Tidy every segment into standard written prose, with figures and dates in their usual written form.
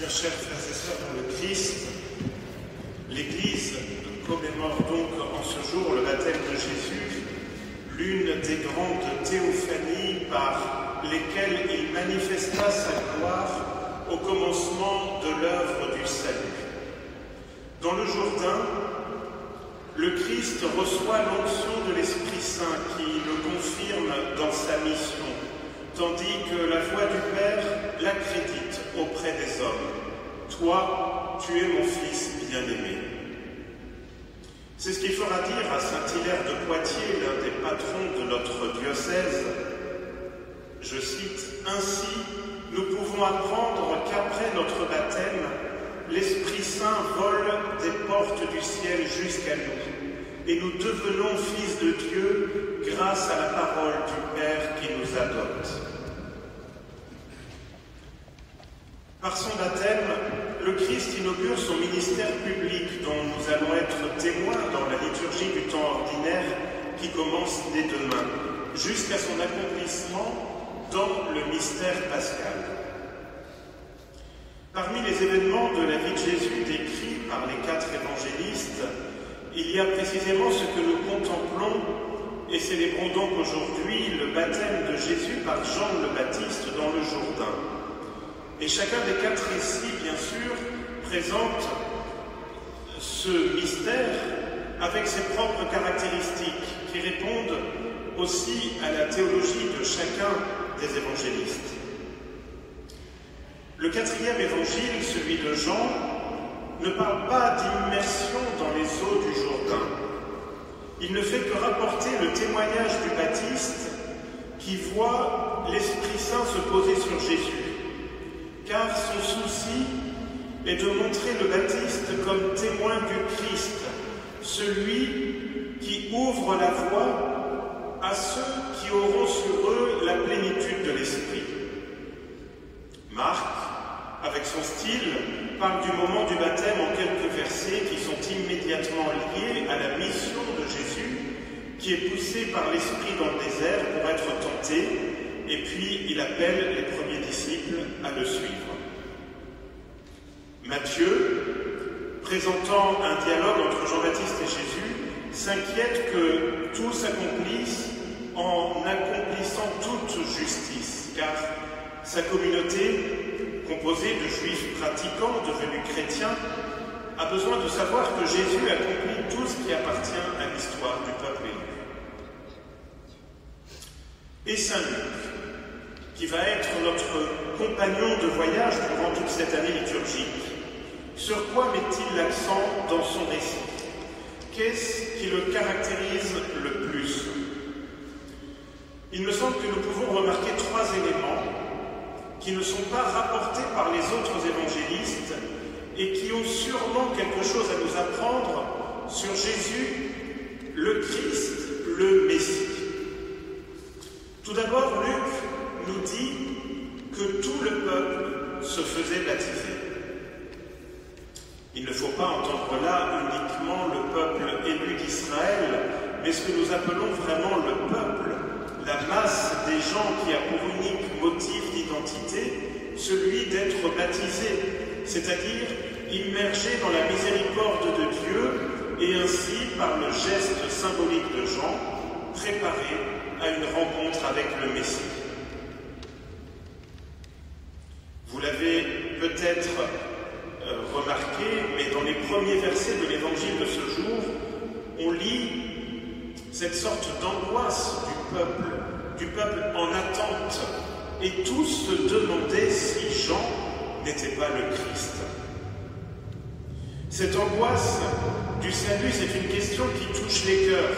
Bien, chers frères et sœurs dans le Christ, l'Église commémore donc en ce jour le baptême de Jésus, l'une des grandes théophanies par lesquelles il manifesta sa gloire au commencement de l'œuvre du salut. Dans le Jourdain, le Christ reçoit l'onction de l'Esprit Saint qui le confirme dans sa mission, tandis que la voix du Père l'accrédite auprès des hommes. « Toi, tu es mon Fils bien-aimé ». C'est ce qui fera dire à Saint-Hilaire de Poitiers, l'un des patrons de notre diocèse, je cite, « Ainsi, nous pouvons apprendre qu'après notre baptême, l'Esprit Saint vole des portes du ciel jusqu'à nous, et nous devenons fils de Dieu grâce à la parole du Père qui nous adopte. » Par son baptême, le Christ inaugure son ministère public dont nous allons être témoins dans la liturgie du temps ordinaire qui commence dès demain, jusqu'à son accomplissement dans le mystère pascal. Parmi les événements de la vie de Jésus décrits par les 4 évangélistes, il y a précisément ce que nous contemplons et célébrons donc aujourd'hui le baptême de Jésus par Jean le Baptiste dans le Jourdain. Et chacun des 4 récits, bien sûr, présente ce mystère avec ses propres caractéristiques qui répondent aussi à la théologie de chacun des évangélistes. Le 4e évangile, celui de Jean, ne parle pas d'immersion dans les eaux du Jourdain. Il ne fait que rapporter le témoignage du Baptiste qui voit l'Esprit Saint se poser sur Jésus, car son souci est de montrer le Baptiste comme témoin du Christ, celui qui ouvre la voie à ceux qui auront sur eux la plénitude de l'Esprit. Marc, avec son style, parle du moment du baptême en quelques versets qui sont immédiatement liés à la mission de Jésus, qui est poussé par l'Esprit dans le désert pour être tenté, et puis il appelle les premiers disciples à le suivre. Matthieu, présentant un dialogue entre Jean-Baptiste et Jésus, s'inquiète que tout s'accomplisse en accomplissant toute justice, car sa communauté, composée de juifs pratiquants devenus chrétiens, a besoin de savoir que Jésus accomplit tout ce qui appartient à l'histoire du peuple élu. Et Saint Luc, qui va être notre compagnon de voyage durant toute cette année liturgique, sur quoi met-il l'accent dans son récit? Qu'est-ce qui le caractérise le plus? Il me semble que nous pouvons remarquer 3 éléments qui ne sont pas rapportés par les autres évangélistes et qui ont sûrement quelque chose à nous apprendre sur Jésus, le Christ, le Messie. Tout d'abord, Luc nous dit que tout le peuple se faisait baptiser. Il ne faut pas entendre là uniquement le peuple élu d'Israël, mais ce que nous appelons vraiment le peuple, la masse des gens qui a pour unique motif d'identité celui d'être baptisé, c'est-à-dire immergé dans la miséricorde de Dieu et ainsi, par le geste symbolique de Jean, préparé à une rencontre avec le Messie. Vous l'avez peut-être remarqué, mais dans les premiers versets de l'évangile de ce jour, on lit cette sorte d'angoisse du peuple en attente, et tous se demandaient si Jean n'était pas le Christ. Cette angoisse du salut, c'est une question qui touche les cœurs.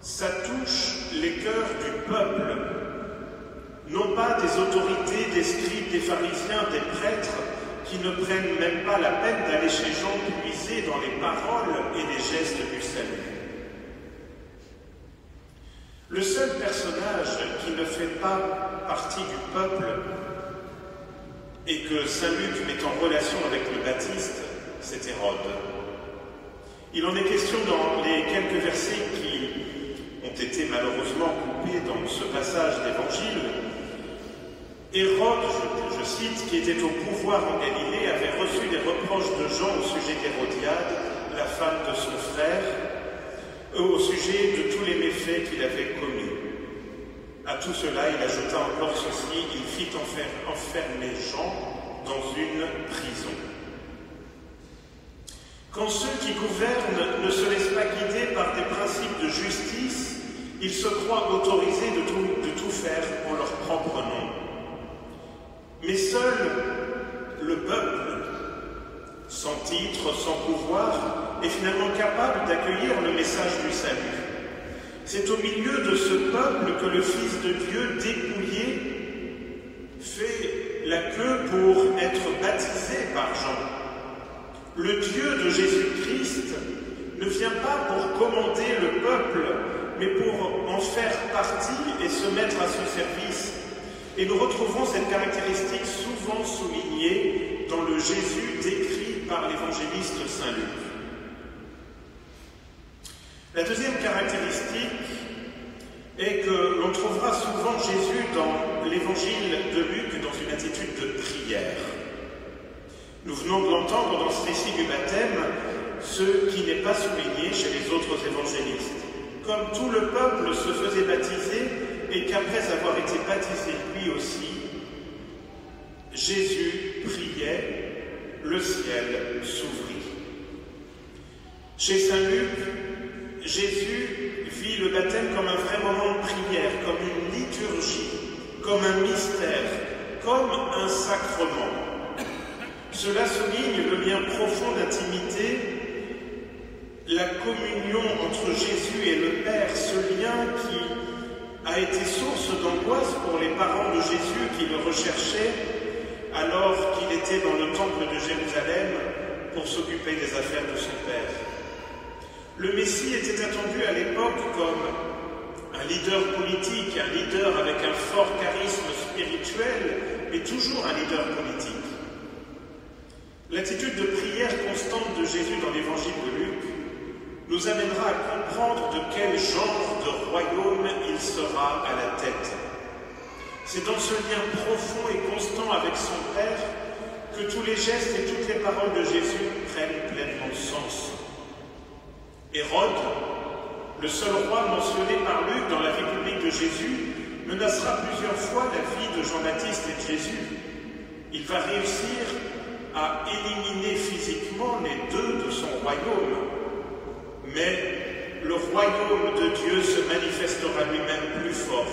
Ça touche les cœurs du peuple, non pas des autorités, des scribes, des pharisiens, des prêtres, qui ne prennent même pas la peine d'aller chez Jean puiser dans les paroles et les gestes du salut. Le seul personnage qui ne fait pas partie du peuple et que Saint Luc met en relation avec le Baptiste, c'est Hérode. Il en est question dans les quelques versets qui ont été malheureusement coupés dans ce passage d'évangile. Hérode, je site qui était au pouvoir en Galilée avait reçu des reproches de Jean au sujet d'Hérodiade, la femme de son frère, au sujet de tous les méfaits qu'il avait commis. À tout cela, il ajouta encore ceci, il fit enfermer Jean dans une prison. Quand ceux qui gouvernent ne se laissent pas guider par des principes de justice, ils se croient autorisés de tout faire en leur propre nom. Mais seul le peuple, sans titre, sans pouvoir, est finalement capable d'accueillir le message du salut. C'est au milieu de ce peuple que le Fils de Dieu dépouillé fait la queue pour être baptisé par Jean. Le Dieu de Jésus-Christ ne vient pas pour commander le peuple, mais pour en faire partie et se mettre à son service. Et nous retrouvons cette caractéristique souvent soulignée dans le Jésus décrit par l'évangéliste Saint Luc. La deuxième caractéristique est que l'on trouvera souvent Jésus dans l'évangile de Luc dans une attitude de prière. Nous venons de l'entendre dans ce récit du baptême, ce qui n'est pas souligné chez les autres évangélistes. Comme tout le peuple se faisait baptiser et qu'après avoir été baptisé lui aussi, Jésus priait, le ciel s'ouvrit. Chez Saint Luc, Jésus vit le baptême comme un vrai moment de prière, comme une liturgie, comme un mystère, comme un sacrement. Cela souligne le lien profond d'intimité, la communion entre Jésus et le Père, ce lien qui a été source d'angoisse pour les parents de Jésus qui le recherchaient alors qu'il était dans le temple de Jérusalem pour s'occuper des affaires de son Père. Le Messie était attendu à l'époque comme un leader politique, un leader avec un fort charisme spirituel, mais toujours un leader politique. L'attitude de prière constante de Jésus dans l'évangile de Luc nous amènera à comprendre de quel genre de royaume il sera à la tête. C'est dans ce lien profond et constant avec son Père que tous les gestes et toutes les paroles de Jésus prennent pleinement sens. Hérode, le seul roi mentionné par Luc dans la vie publique de Jésus, menacera plusieurs fois la vie de Jean-Baptiste et de Jésus. Il va réussir à éliminer physiquement les deux de son royaume. Mais le royaume de Dieu se manifestera lui-même plus fort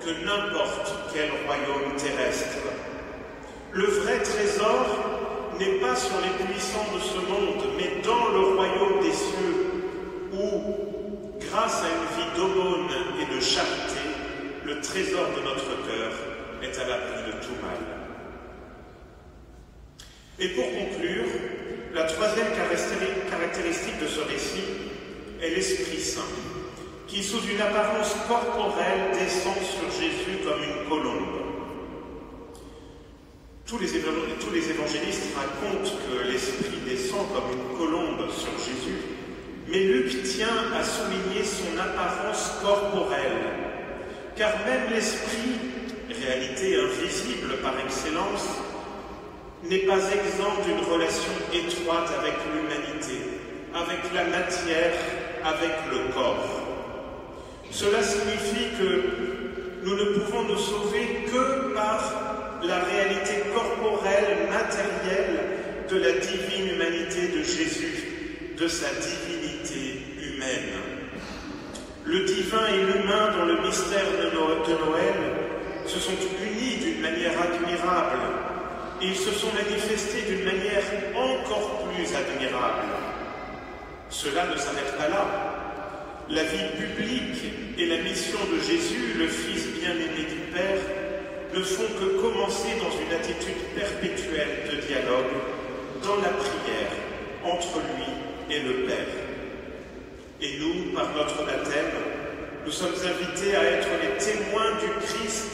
que n'importe quel royaume terrestre. Le vrai trésor n'est pas sur les puissants de ce monde, mais dans le royaume des cieux, où, grâce à une vie d'aumône et de charité, le trésor de notre cœur est à l'abri de tout mal. Et pour conclure, la troisième caractéristique de ce récit est l'Esprit Saint, qui, sous une apparence corporelle, descend sur Jésus comme une colombe. Tous les évangélistes racontent que l'Esprit descend comme une colombe sur Jésus, mais Luc tient à souligner son apparence corporelle, car même l'Esprit, réalité invisible par excellence, n'est pas exempt d'une relation étroite avec l'humanité, avec la matière, avec le corps. Cela signifie que nous ne pouvons nous sauver que par la réalité corporelle, matérielle de la divine humanité de Jésus, de sa divinité humaine. Le divin et l'humain dans le mystère de Noël se sont unis d'une manière admirable et ils se sont manifestés d'une manière encore plus admirable. Cela ne s'arrête pas là. La vie publique et la mission de Jésus, le Fils bien-aimé du Père, ne font que commencer dans une attitude perpétuelle de dialogue, dans la prière, entre lui et le Père. Et nous, par notre baptême, nous sommes invités à être les témoins du Christ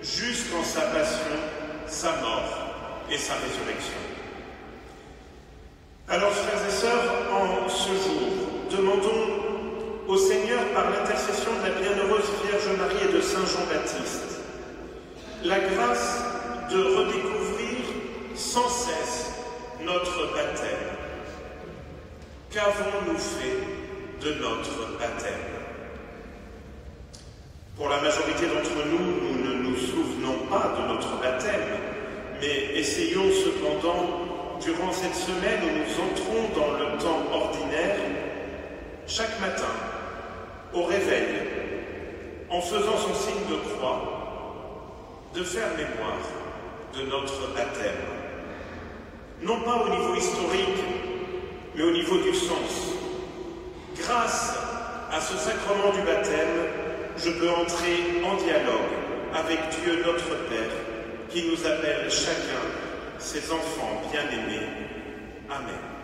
jusqu'en sa passion, sa mort et sa résurrection. Alors, frères et sœurs, en ce jour, demandons au Seigneur, par l'intercession de la bienheureuse Vierge Marie et de Saint Jean-Baptiste, la grâce de redécouvrir sans cesse notre baptême. Qu'avons-nous fait de notre baptême? Pour la majorité d'entre nous, nous ne nous souvenons pas de notre baptême, mais essayons cependant, durant cette semaine où nous entrons dans le temps ordinaire, chaque matin, au réveil, en faisant son signe de croix, de faire mémoire de notre baptême. Non pas au niveau historique, mais au niveau du sens. Grâce à ce sacrement du baptême, je peux entrer en dialogue avec Dieu notre Père, qui nous appelle chacun ses enfants bien-aimés. Amen.